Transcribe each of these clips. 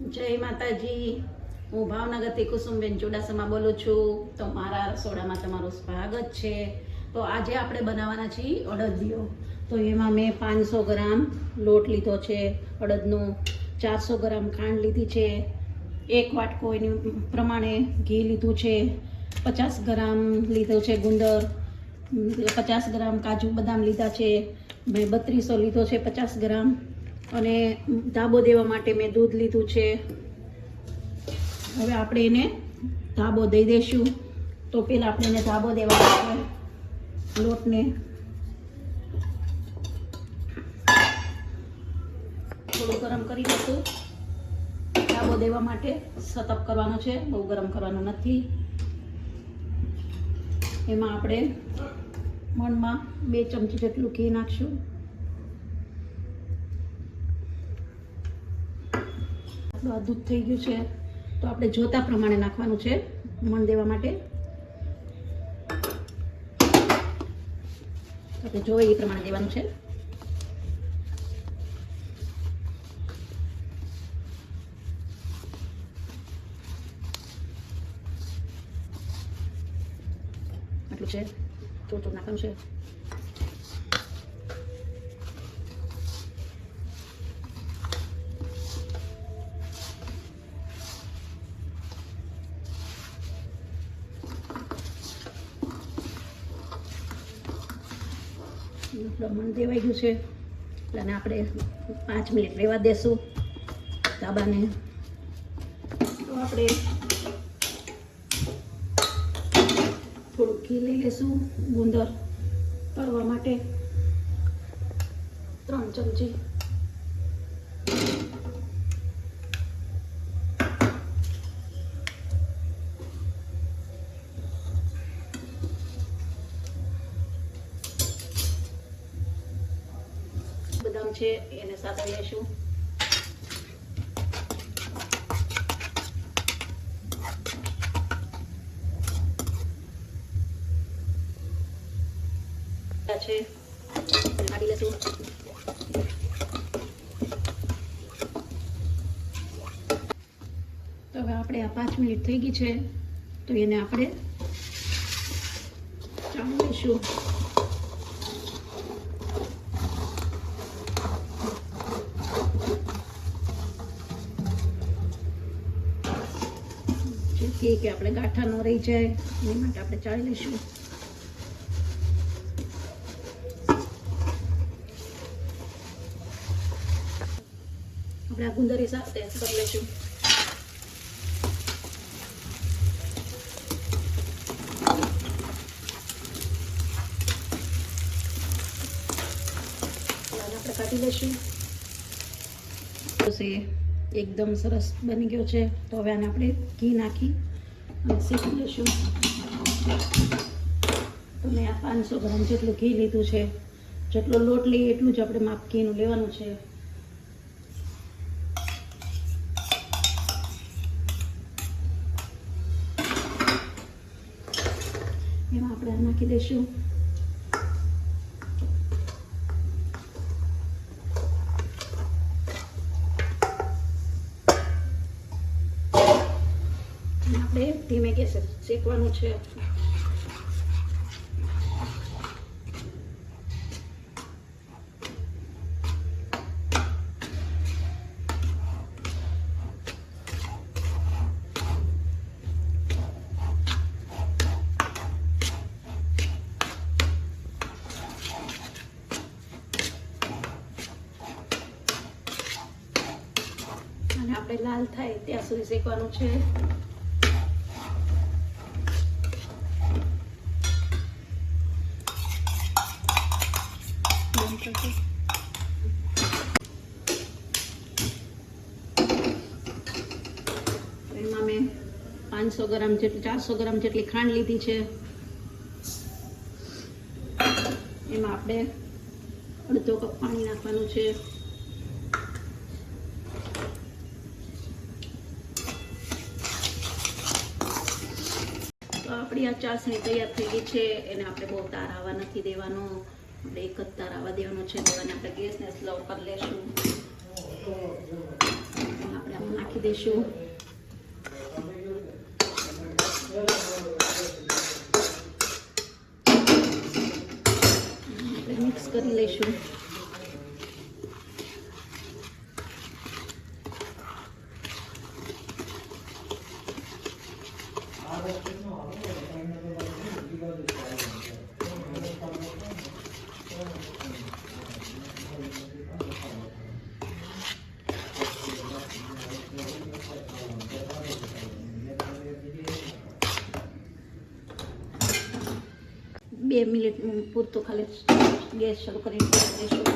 જય માતાજી। હું ભાવનગરથી કુસુમબેન ચુડાસમા બોલું છું। તો મારા રસોડામાં તમારું સ્વાગત છે। તો આજે આપણે બનાવવાના છીએ અડદિયો। તો એમાં મેં 500 ગ્રામ લોટ લીધો છે અડદનો, 400 ગ્રામ ખાંડ લીધી છે, 1 વાટકો એની પ્રમાણે ઘી લીધું છે, 50 ગ્રામ લીધો છે ગુંદર, 50 ગ્રામ કાજુ બદામ લીધા છે, મેં 3200 લીધો છે 50 ગ્રામ, અને ધાબો દેવા માટે મેં દૂધ લીધું છે। હવે આપણે એને ધાબો દઈ દઈશું। તો પહેલાં આપણે એને ધાબો દેવા માટે લોટને થોડું ગરમ કરી દઈશું। ધાબો દેવા માટે સતપ કરવાનો છે, બહુ ગરમ કરવાનું નથી। એમાં આપણે મણમાં 2 ચમચી જેટલું ઘી નાખશું। આ દૂધ થઈ ગયું છે, તો આપણે જોતા પ્રમાણે નાખવાનું છે મણ દેવા માટે। આપણે જોઈએ એ પ્રમાણે દેવાનું છે। આટલું છે, થોડું નાખવાનું છે। મણ દેવાઈ ગયું છે એટલે આપણે 5 મિનિટ રહેવા દેશું ધાબાને। તો આપણે થોડુંક ઘી લઈ લઈશું ગુંદર તળવા માટે, 3 ચમચી, બદામ છે એને સાતળી લઈશું। છે કાઢી લઈશું। તો હવે આપણે આ 5 મિનિટ થઈ ગઈ છે, તો એને આપણે ચાળી લઈશું। કે આપણે ગાંઠા ન રહી જાય એ માટે આપણે ચાળી લઈશું। આપણે આ ગુંદરી સાથે કરી લઈશું। આપણે કાઢી લઈશું। એકદમ સરસ બની ગયો છે। તો હવે આને આપણે ઘી નાખી અને શેકી લઈશું। તો મેં આ 500 ગ્રામ જેટલું ઘી લીધું છે, જેટલો લોટ લઈએ એટલું જ આપણે માપ ઘીનું લેવાનું છે। એમાં આપણે નાખી દઈશું। આપણે ધીમે ગેસે શેકવાનું છે। અને આપણે લાલ થાય ત્યાં સુધી શેકવાનું છે। એમાં મેં 500 ગ્રામ જેટલી 400 ગ્રામ જેટલી ખાંડ લીધી છે। એમાં આપણે અડધો કપ પાણી નાખવાનું છે। તો આપણી આ ચાસણી તૈયાર થઈ ગઈ છે। એને આપણે બહુ તાર આવવા નથી દેવાનો, આપણે એક જ તાર આવવા દેવાનો છે। તો આપણે ગેસને સ્લો કરી લેશું। આપણે આમાં નાખી નાખી દઈશું. મિક્સ કરી લઈશું. બે મિનિટ પૂરતું ખાલી ગેસ શરૂ કરીને દઈશું.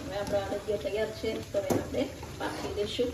હવે આપણો અડદિયો તૈયાર છે, તો એને આપણે પાકી દઈશું.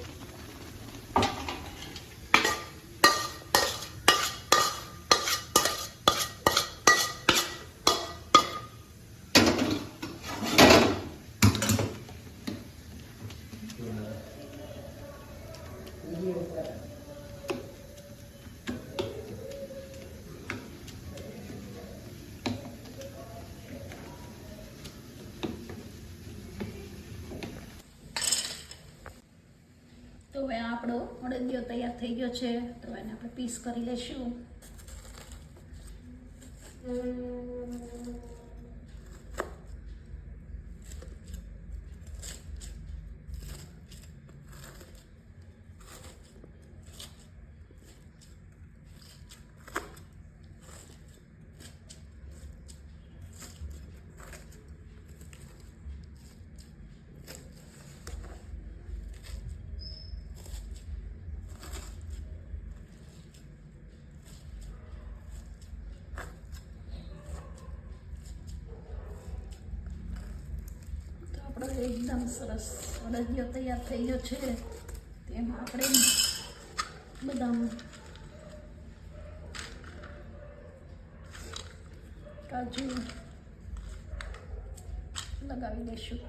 તો હવે આપણો અડદિયો તૈયાર થઈ ગયો છે, તો એને આપણે પીસ કરી લઈશું. એકદમ સરસ અડદિયો તૈયાર થઈ ગયો છે. તેમાં આપણે બદામ, કાજુ લગાવી દઈશું.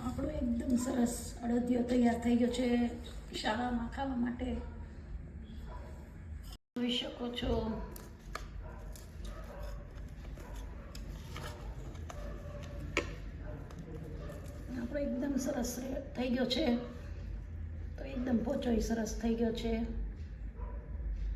આપણો એકદમ સરસ અડદિયો તૈયાર થઈ ગયો છે શાળામાં ખાવા માટે. જોઈ શકો છો આપણો એકદમ સરસ થઈ ગયો છે. તો એકદમ પોચો સરસ થઈ ગયો છે.